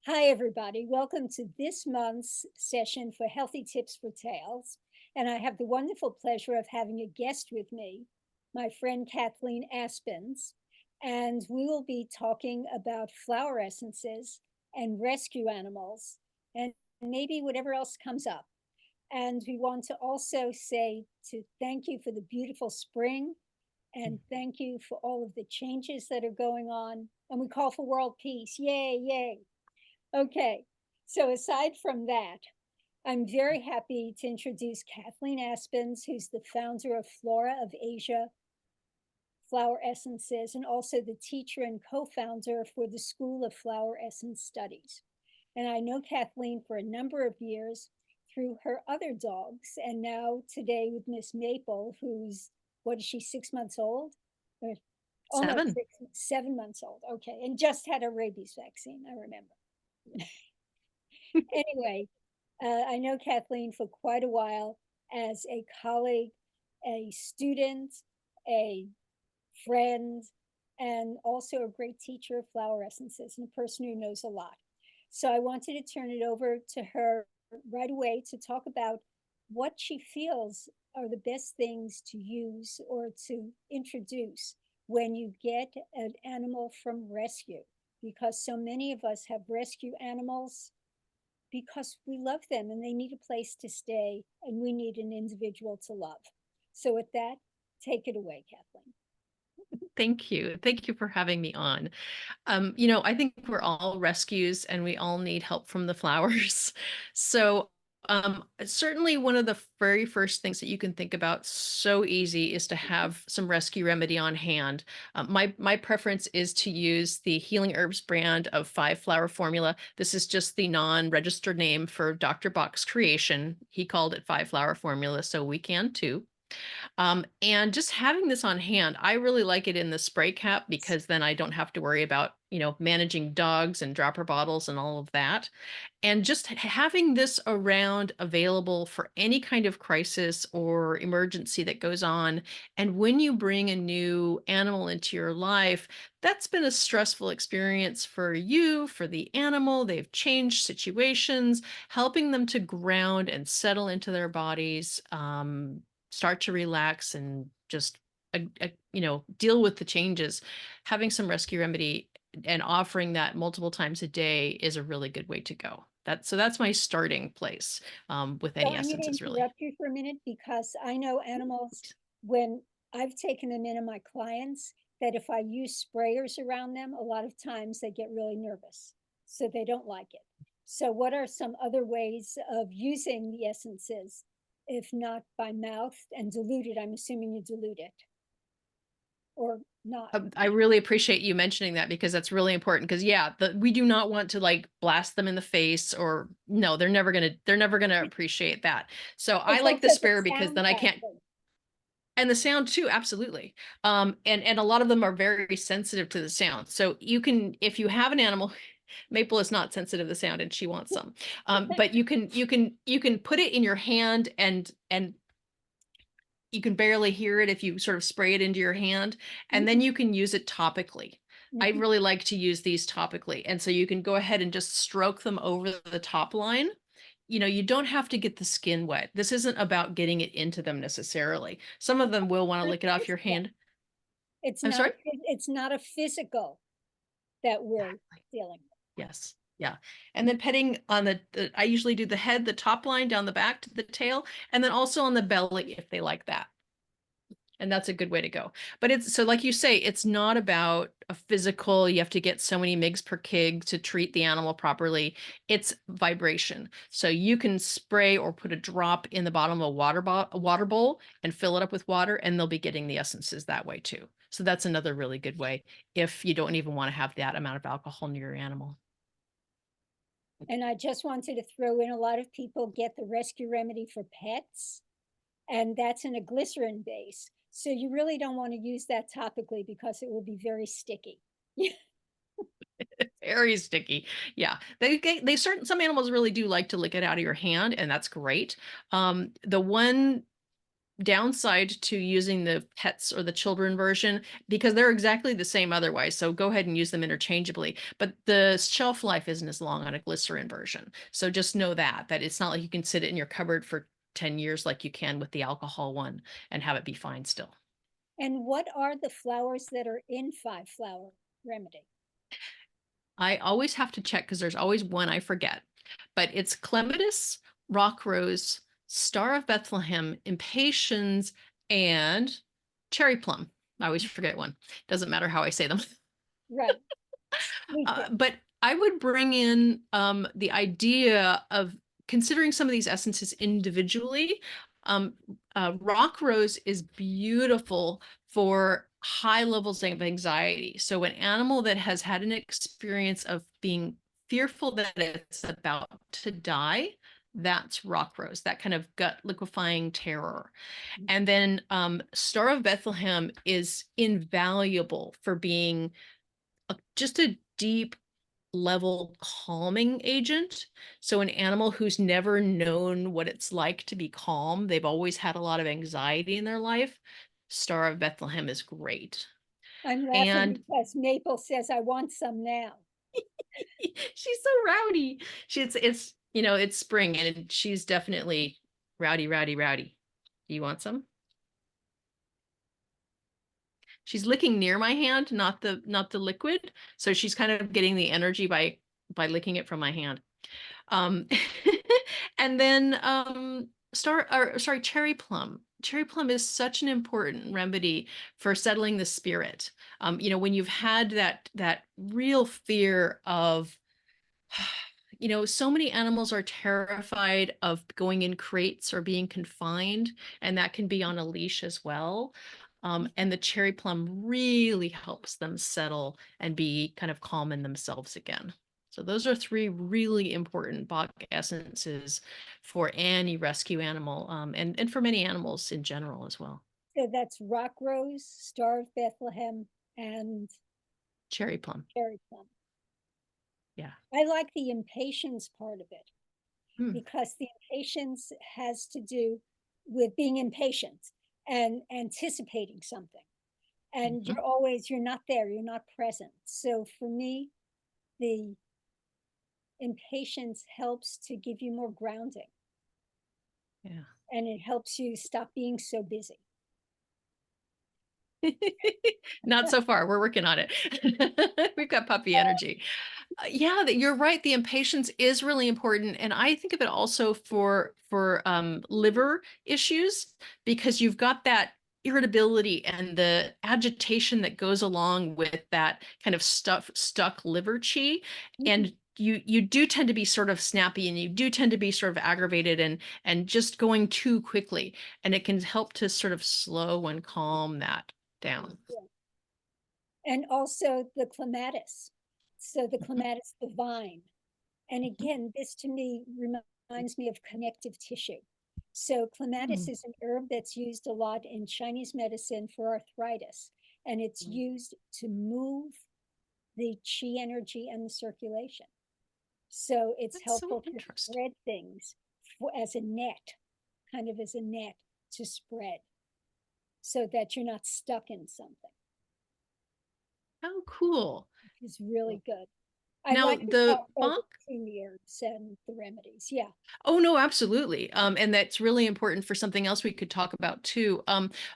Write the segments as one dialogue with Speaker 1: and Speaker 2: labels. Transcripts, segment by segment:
Speaker 1: Hi, everybody. Welcome to this month's session for Healthy Tips for Tails. And I have the wonderful pleasure of having a guest with me, my friend Kathleen Aspenns. And we will be talking about flower essences and rescue animals and maybe whatever else comes up. And we want to also say to thank you for the beautiful spring and thank you for all of the changes that are going on. And we call for world peace. Yay, yay. Okay, so aside from that, I'm very happy to introduce Kathleen Aspenns, who's the founder of Flora of Asia Flower Essences, and also the teacher and co-founder for the School of Flower Essence Studies. And I know Kathleen for a number of years through her other dogs, and now today with Miss Maple, who's, what is she, 6 months old? Or almost
Speaker 2: 7.
Speaker 1: 7 months old, okay, and just had a rabies vaccine, I remember. Anyway, I know Kathleen for quite a while as a colleague, a student, a friend, and also a great teacher of flower essences and a person who knows a lot. So I wanted to turn it over to her right away to talk about what she feels are the best things to use or to introduce when you get an animal from rescue, because so many of us have rescue animals because we love them and they need a place to stay and we need an individual to love. So with that, take it away, Kathleen.
Speaker 2: Thank you. Thank you for having me on. I think we're all rescues and we all need help from the flowers. So, certainly one of the very first things that you can think about so easy is to have some rescue remedy on hand. My preference is to use the Healing Herbs brand of 5-flower formula. This is just the non-registered name for Dr. Bach's creation. He called it 5-flower formula, so we can too. And just having this on hand, I really like it in the spray cap because then I don't have to worry about, managing dogs and dropper bottles and all of that. And just having this around available for any kind of crisis or emergency that goes on. And when you bring a new animal into your life, that's been a stressful experience for you, for the animal. They've changed situations, helping them to ground and settle into their bodies. Start to relax and just deal with the changes. Having some rescue remedy and offering that multiple times a day is a really good way to go. That's my starting place with
Speaker 1: So
Speaker 2: any
Speaker 1: I'm going to
Speaker 2: essences, really.
Speaker 1: interrupt you for a minute because I know animals, when I've taken them in my clients, that if I use sprayers around them, a lot of times they get really nervous. So they don't like it. So, what are some other ways of using the essences, if not by mouth and diluted? I'm assuming you dilute it or not.
Speaker 2: I really appreciate you mentioning that because that's really important. Because yeah, we do not want to like blast them in the face, or no, they're never gonna appreciate that. So I
Speaker 1: It's
Speaker 2: like the
Speaker 1: also the
Speaker 2: sprayer because
Speaker 1: sound
Speaker 2: then I can't.
Speaker 1: factor.
Speaker 2: And the sound too, absolutely. And a lot of them are very sensitive to the sound. So you can, if you have an animal, Maple is not sensitive to sound and she wants some. But you can put it in your hand and you can barely hear it if you sort of spray it into your hand, and then
Speaker 1: Mhm,
Speaker 2: you can use it topically. I
Speaker 1: mhm.
Speaker 2: really like to use these topically. And so you can go ahead and just stroke them over the top line. You don't have to get the skin wet. This isn't about getting it into them necessarily. Some of them will want to
Speaker 1: Not
Speaker 2: lick it off your
Speaker 1: physical.
Speaker 2: hand.
Speaker 1: It's
Speaker 2: I'm
Speaker 1: not.
Speaker 2: sorry?
Speaker 1: It's not a physical that we're
Speaker 2: Exactly.
Speaker 1: dealing with.
Speaker 2: Yes. Yeah. And then petting on I usually do the head, the top line down the back to the tail, and then also on the belly if they like that. And that's a good way to go. But it's so, like you say, it's not about a physical, you have to get so many mgs per kg to treat the animal properly. It's vibration. So you can spray or put a drop in the bottom of a water bowl and fill it up with water, and they'll be getting the essences that way too. So that's another really good way if you don't even want to have that amount of alcohol near your animal.
Speaker 1: And I just wanted to throw in, a lot of people get the rescue remedy for pets, and that's in a glycerin base. So you really don't want to use that topically because it will be very sticky.
Speaker 2: Very sticky. Yeah. Some animals really do like to lick it out of your hand, and that's great. The one downside to using the pets or the children version because they're exactly the same otherwise. So go ahead and use them interchangeably. But the shelf life isn't as long on a glycerin version. So just know that it's not like you can sit it in your cupboard for 10 years like you can with the alcohol one and have it be fine still.
Speaker 1: And what are the flowers that are in 5-flower remedy?
Speaker 2: I always have to check because there's always one I forget, but it's clematis, rock rose, star of Bethlehem, impatiens, and cherry plum. I always forget one. Doesn't matter how I say them.
Speaker 1: Right. Me too.
Speaker 2: But I would bring in the idea of considering some of these essences individually. Um, rock rose is beautiful for high levels of anxiety. So an animal that has had an experience of being fearful that it's about to die, that's rock rose, that kind of gut liquefying terror. And then Star of Bethlehem is invaluable for being just a deep level calming agent. So an animal who's never known what it's like to be calm, they've always had a lot of anxiety in their life. Star of Bethlehem is great.
Speaker 1: I'm laughing
Speaker 2: And
Speaker 1: because Maple says, I want some now.
Speaker 2: she's so rowdy. It's it's spring and she's definitely rowdy, rowdy, rowdy. Do you want some? She's licking near my hand, not the liquid. So she's kind of getting the energy by licking it from my hand. Um, and then cherry plum. Cherry plum is such an important remedy for settling the spirit. When you've had that real fear of so many animals are terrified of going in crates or being confined, and that can be on a leash as well. And the cherry plum really helps them settle and be kind of calm in themselves again. So those are 3 really important Bach essences for any rescue animal, and for many animals in general as well.
Speaker 1: So that's rock rose, Star of Bethlehem, and
Speaker 2: Cherry plum,
Speaker 1: cherry plum.
Speaker 2: yeah.
Speaker 1: I like the impatience part of it
Speaker 2: Mm,
Speaker 1: because the impatience has to do with being impatient and anticipating something. And
Speaker 2: mhm,
Speaker 1: you're not there, you're not present. So for me, the impatience helps to give you more grounding
Speaker 2: yeah.
Speaker 1: and it helps you stop being so busy.
Speaker 2: Not so far. We're working on it. We've got puppy energy. Yeah, that you're right. The impatience is really important, and I think of it also for liver issues because you've got that irritability and the agitation that goes along with that kind of stuck liver chi,
Speaker 1: Mhm.
Speaker 2: and you do tend to be sort of snappy and you do tend to be sort of aggravated and just going too quickly, and it can help to sort of slow and calm that down.
Speaker 1: Yeah. And also the clematis. So the clematis, the vine. And again, this to me reminds me of connective tissue. So clematis
Speaker 2: Mhm.
Speaker 1: is an herb that's used a lot in Chinese medicine for arthritis, and it's used to move the chi energy and the circulation. So it's
Speaker 2: That's so
Speaker 1: helpful to
Speaker 2: interesting.
Speaker 1: spread things as a net, kind of as a net to spread so that you're not stuck in something,
Speaker 2: How cool.
Speaker 1: which is really good. I
Speaker 2: Now
Speaker 1: like to
Speaker 2: the
Speaker 1: talk over
Speaker 2: Bach.
Speaker 1: between the herbs and the remedies. Yeah.
Speaker 2: Oh no, absolutely. And that's really important for something else we could talk about too.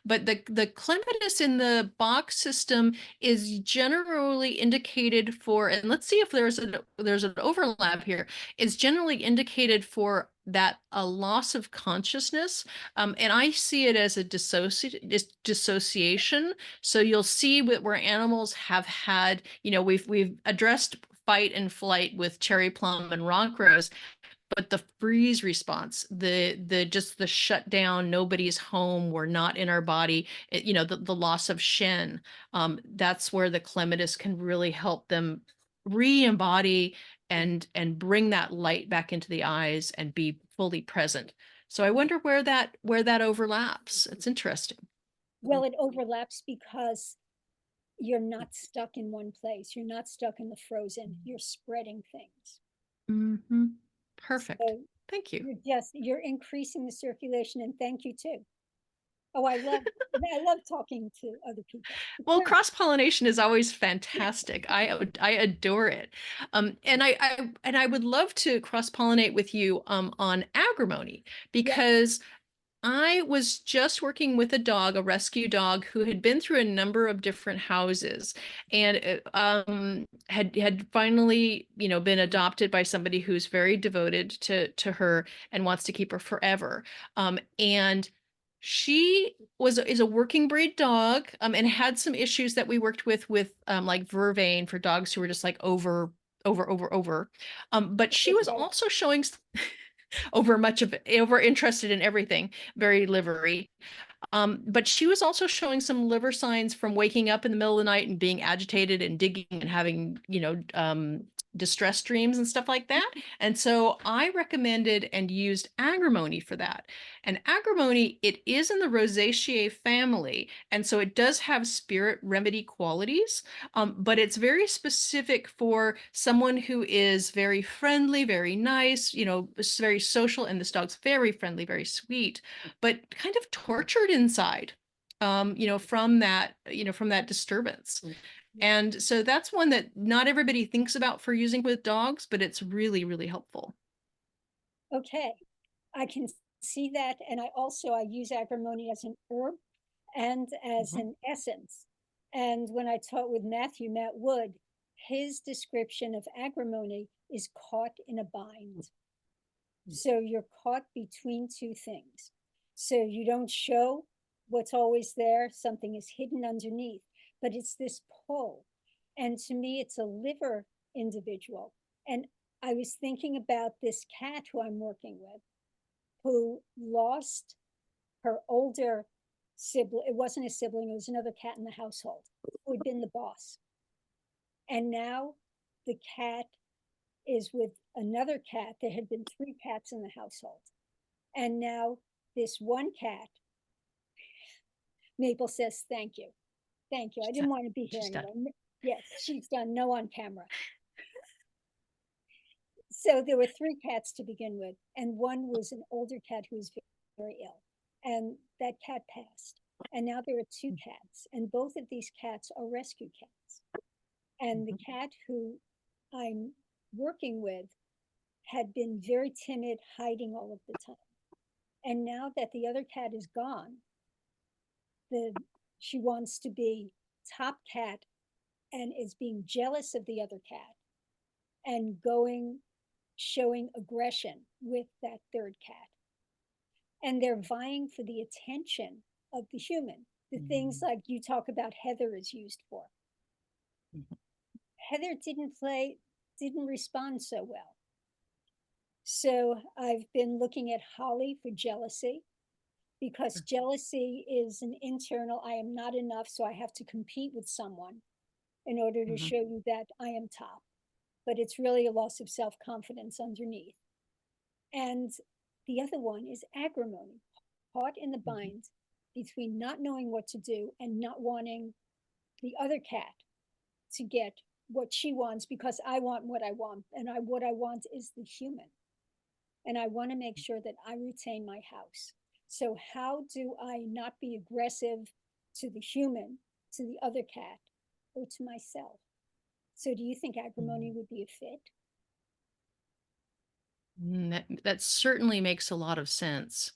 Speaker 2: But the clematis in the Bach system is generally indicated for, and let's see if there's an overlap here. It's generally indicated for that a loss of consciousness. And I see it as a dissociation. So you'll see where animals have had, we've addressed fight and flight with cherry plum and rock rose, but the freeze response, the just the shutdown, nobody's home, we're not in our body, the loss of shen, that's where the clematis can really help them re-embody and bring that light back into the eyes and be fully present. So I wonder where that overlaps. It's interesting.
Speaker 1: Well, it overlaps because you're not stuck in one place. You're not stuck in the frozen. You're spreading things.
Speaker 2: Hmm. Perfect.
Speaker 1: So
Speaker 2: Thank you.
Speaker 1: you're increasing the circulation, and thank you too. Oh, I love talking to other people.
Speaker 2: Well, cross-pollination is always fantastic. I adore it. And I would love to cross-pollinate with you on agrimony,
Speaker 1: Yeah.
Speaker 2: because I was just working with a dog, a rescue dog, who had been through a number of different houses, and had finally, been adopted by somebody who's very devoted to her and wants to keep her forever. And she is a working breed dog, and had some issues that we worked with like vervain for dogs who were just like over. But she was
Speaker 1: Okay.
Speaker 2: also showing over much of it, over interested in everything, very livery. But she was also showing some liver signs from waking up in the middle of the night and being agitated and digging and having, distress dreams and stuff like that. And so I recommended and used agrimony for that. And agrimony, it is in the Rosaceae family. And so it does have spirit remedy qualities, but it's very specific for someone who is very friendly, very nice, very social. And this dog's very friendly, very sweet, but kind of tortured inside, from that disturbance.
Speaker 1: Yeah.
Speaker 2: And so that's one that not everybody thinks about for using with dogs, but it's really, really helpful.
Speaker 1: Okay. I can see that. And I use agrimony as an herb and as
Speaker 2: Mhm.
Speaker 1: an essence. And when I taught with Matt Wood, his description of agrimony is caught in a bind. So you're caught between two things. So you don't show what's always there, something is hidden underneath, but it's this pull. And to me, it's a liver individual. And I was thinking about this cat who I'm working with, who lost her older sibling. It wasn't a sibling, it was another cat in the household who had been the boss. And now the cat is with another cat. There had been three cats in the household. And now this one cat, Maple says, thank you. Thank you. I didn't want to be here
Speaker 2: She's done.
Speaker 1: anyway. Yes, she's done. No on camera. So there were three cats to begin with, and one was an older cat who was very ill, and that cat passed. And now there are two cats, and both of these cats are rescue cats. And the
Speaker 2: Mhm.
Speaker 1: cat who I'm working with had been very timid, hiding all of the time. And now that the other cat is gone, the she wants to be top cat and is being jealous of the other cat and showing aggression with that third cat. And they're vying for the attention of the human. The things like you talk about Heather is used for.
Speaker 2: Mhm.
Speaker 1: Heather didn't respond so well. So I've been looking at Holly for jealousy, because jealousy is an internal, I am not enough, so I have to compete with someone in order to
Speaker 2: Mhm.
Speaker 1: show you that I am top. But it's really a loss of self-confidence underneath. And the other one is agrimony, caught in the
Speaker 2: Mhm.
Speaker 1: bind between not knowing what to do and not wanting the other cat to get what she wants, because I want what I want, and what I want is the human. And I want to make sure that I retain my house. So how do I not be aggressive to the human, to the other cat, or to myself? So do you think agrimony
Speaker 2: Mhm.
Speaker 1: would be a fit?
Speaker 2: That certainly makes a lot of sense,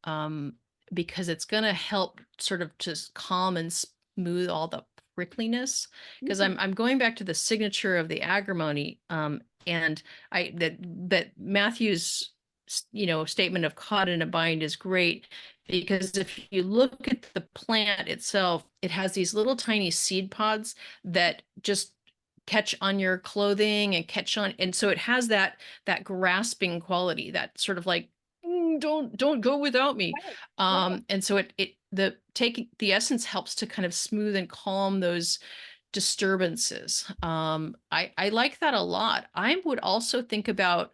Speaker 2: um, because it's going to help sort of just calm and smooth all the prickliness. Because
Speaker 1: Mhm.
Speaker 2: I'm going back to the signature of the agrimony, and I that Matthew's statement of caught in a bind is great, because if you look at the plant itself, it has these little tiny seed pods that just catch on your clothing and catch on, and so it has that grasping quality, that sort of like, don't go without me.
Speaker 1: Right, right.
Speaker 2: And so it the taking the essence helps to kind of smooth and calm those disturbances. I like that a lot. I would also think about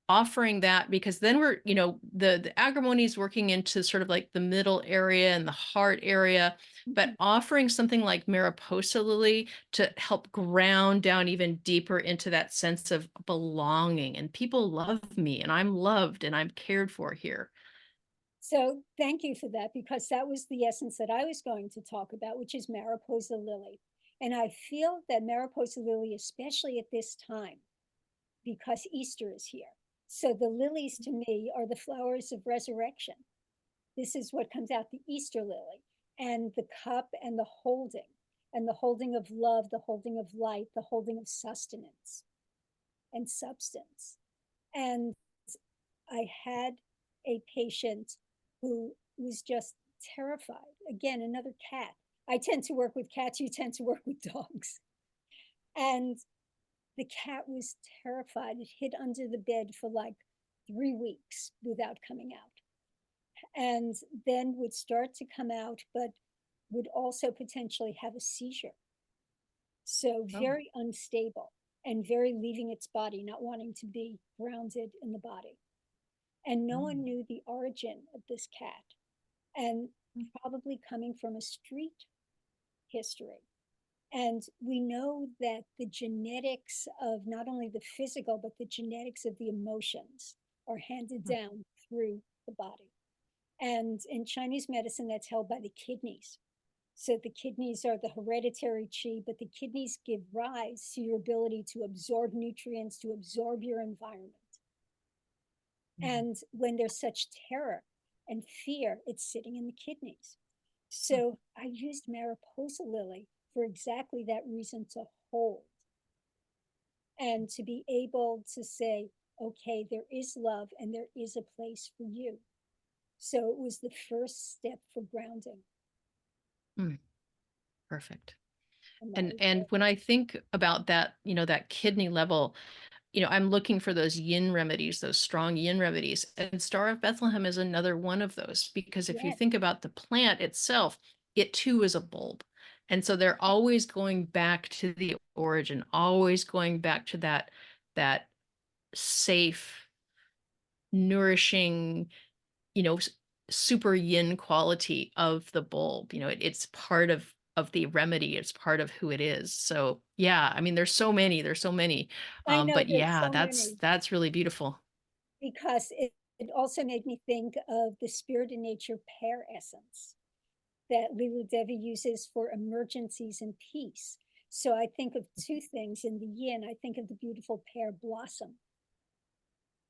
Speaker 2: offering that, because then we're, the agrimony is working into sort of like the middle area and the heart area, but
Speaker 1: Mhm.
Speaker 2: offering something like Mariposa lily to help ground down even deeper into that sense of belonging, and people love me and I'm loved and I'm cared for here.
Speaker 1: So thank you for that, because that was the essence that I was going to talk about, which is Mariposa lily. And I feel that Mariposa lily, especially at this time, because Easter is here. So the lilies to me are the flowers of resurrection. This is what comes out, the Easter lily, and the cup and the holding of love, the holding of light, the holding of sustenance and substance. And I had a patient who was just terrified. Again, another cat. I tend to work with cats, you tend to work with dogs. And the cat was terrified. It hid under the bed for like 3 weeks without coming out. And then would start to come out, but would also potentially have a seizure. So
Speaker 2: Oh.
Speaker 1: very unstable and very leaving its body, not wanting to be grounded in the body. And no one knew the origin of this cat, and probably coming from a street history. And we know that the genetics of not only the physical, but the genetics of the emotions are handed down through the body. And in Chinese medicine, that's held by the kidneys. So the kidneys are the hereditary chi, but the kidneys give rise to your ability to absorb nutrients, to absorb your environment. And when there's such terror and fear, it's sitting in the kidneys. So I used Mariposa lily for exactly that reason, to hold and to be able to say, okay, there is love and there is a place for you. So it was the first step for grounding.
Speaker 2: Perfect.
Speaker 1: And
Speaker 2: And when I think about that, that kidney level, I'm looking for those yin remedies, those strong yin remedies. And Star of Bethlehem is another one of those, because if you
Speaker 1: yes,
Speaker 2: think about the plant itself, it too is a bulb. And so they're always going back to the origin, always going back to that safe, nourishing, you know, super yin quality of the bulb. It's part of the remedy. It's part of who it is. So yeah, I mean, there's so many.
Speaker 1: I know
Speaker 2: But
Speaker 1: there's
Speaker 2: yeah,
Speaker 1: so
Speaker 2: that's
Speaker 1: many,
Speaker 2: that's really beautiful.
Speaker 1: because it also made me think of the Spirit of Nature pear essence that Lila Devi uses for emergencies and peace. So I think of two things in the yin. I think of the beautiful pear blossom,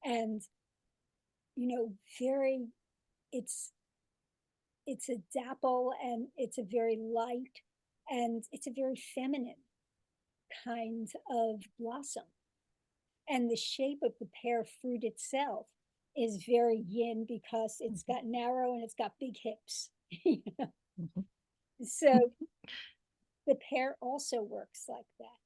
Speaker 1: and very, it's it's a dapple, and it's a very light, and it's a very feminine kind of blossom. And the shape of the pear fruit itself is very yin, because it's got narrow and it's got big hips.
Speaker 2: Mhm.
Speaker 1: So the pear also works like that.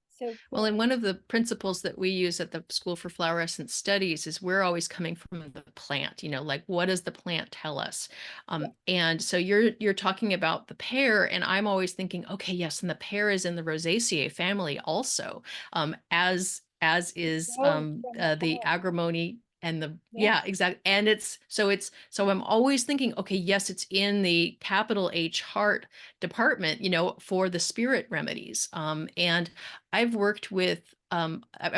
Speaker 1: So
Speaker 2: Well,
Speaker 1: good.
Speaker 2: and one of the principles that we use at the School for Flower Essence Studies is we're always coming from the plant, like what does the plant tell us?
Speaker 1: Yeah.
Speaker 2: And so you're talking about the pear, and I'm always thinking, okay, yes, and the pear is in the Rosaceae family also, as is
Speaker 1: Grows from the
Speaker 2: the
Speaker 1: heart.
Speaker 2: agrimony and the
Speaker 1: Yeah.
Speaker 2: yeah, exactly. And so I'm always thinking, okay, yes, it's in the capital H heart department, for the spirit remedies. And I've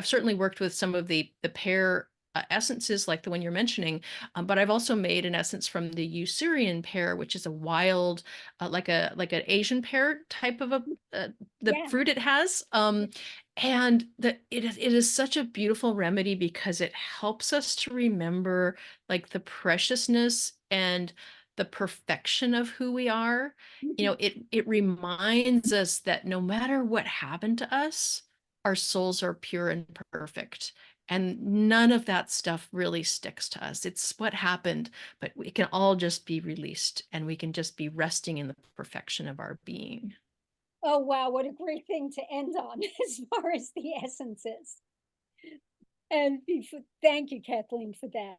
Speaker 2: certainly worked with some of the pear essences like the one you're mentioning, but I've also made an essence from the Usurian pear, which is a wild, like an Asian pear type of the
Speaker 1: Yeah.
Speaker 2: fruit it has. And it is such a beautiful remedy, because it helps us to remember like the preciousness and the perfection of who we are. It reminds us that no matter what happened to us, our souls are pure and perfect. And none of that stuff really sticks to us. It's what happened, but we can all just be released, and we can just be resting in the perfection of our being.
Speaker 1: Oh, wow. What a great thing to end on as far as the essences. And thank you, Kathleen, for that.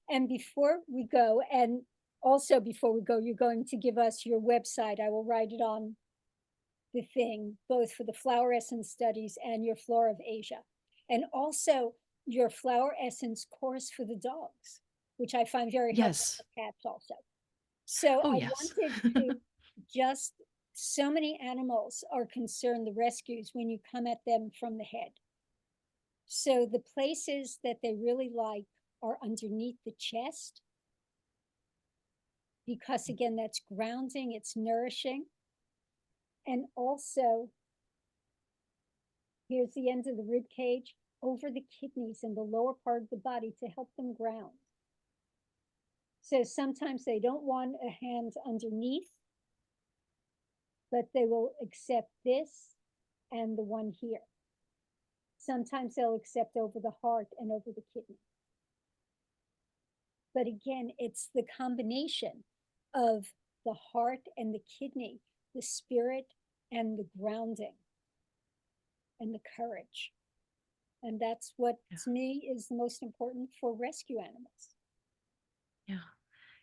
Speaker 1: And before we go, and also before we go, you're going to give us your website. I will write it on the thing, both for the flower essence studies and your Flora of Asia. And also your flower essence course for the dogs, which I find very helpful
Speaker 2: Yes.
Speaker 1: for cats also. So
Speaker 2: Oh,
Speaker 1: I
Speaker 2: yes.
Speaker 1: wanted to just, so many animals are concerned, the rescues, when you come at them from the head. So the places that they really like are underneath the chest, because again, that's grounding, it's nourishing. And also, here's the end of the rib cage over the kidneys and the lower part of the body to help them ground. So sometimes they don't want a hand underneath, but they will accept this and the one here. Sometimes they'll accept over the heart and over the kidney. But again, it's the combination of the heart and the kidney, the spirit and the grounding and the courage. And that's what to me is the most important for rescue animals.
Speaker 2: Yeah.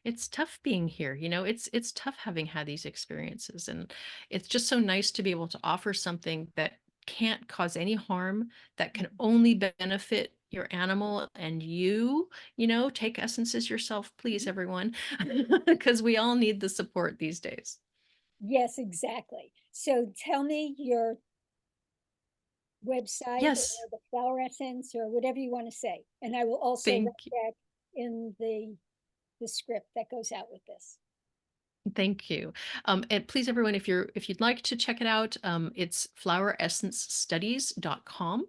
Speaker 2: It's tough being here, it's tough having had these experiences, and it's just so nice to be able to offer something that can't cause any harm, that can only benefit your animal and take essences yourself, please, everyone, because we all need the support these days.
Speaker 1: Yes, exactly. So tell me your website or
Speaker 2: Yes,
Speaker 1: the flower essence or whatever you want to say. And I will also write
Speaker 2: thank you.
Speaker 1: that in the script that goes out with this.
Speaker 2: Thank you. And please, everyone, if you'd like to check it out, it's floweressencestudies.com.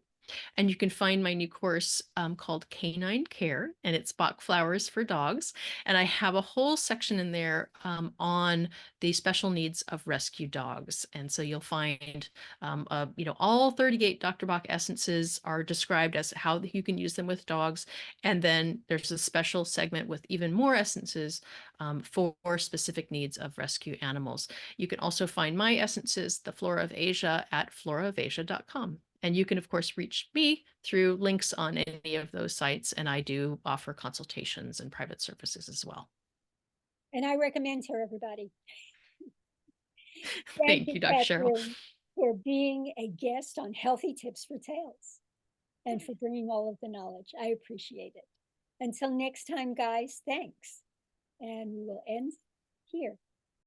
Speaker 2: And you can find my new course called Canine Care, and it's Bach flowers for dogs. And I have a whole section in there on the special needs of rescue dogs. And so you'll find, all 38 Dr. Bach essences are described as how you can use them with dogs. And then there's a special segment with even more essences for specific needs of rescue animals. You can also find my essences, the Flora of Asia, at floraofasia.com. And you can, of course, reach me through links on any of those sites. And I do offer consultations and private services as well.
Speaker 1: And I recommend her, everybody. Thank
Speaker 2: Thank
Speaker 1: you,
Speaker 2: you, Dr. Cheryl.
Speaker 1: Kathleen, for being a guest on Healthy Tips for Tails and for bringing all of the knowledge. I appreciate it. Until next time, guys, thanks. And we will end here.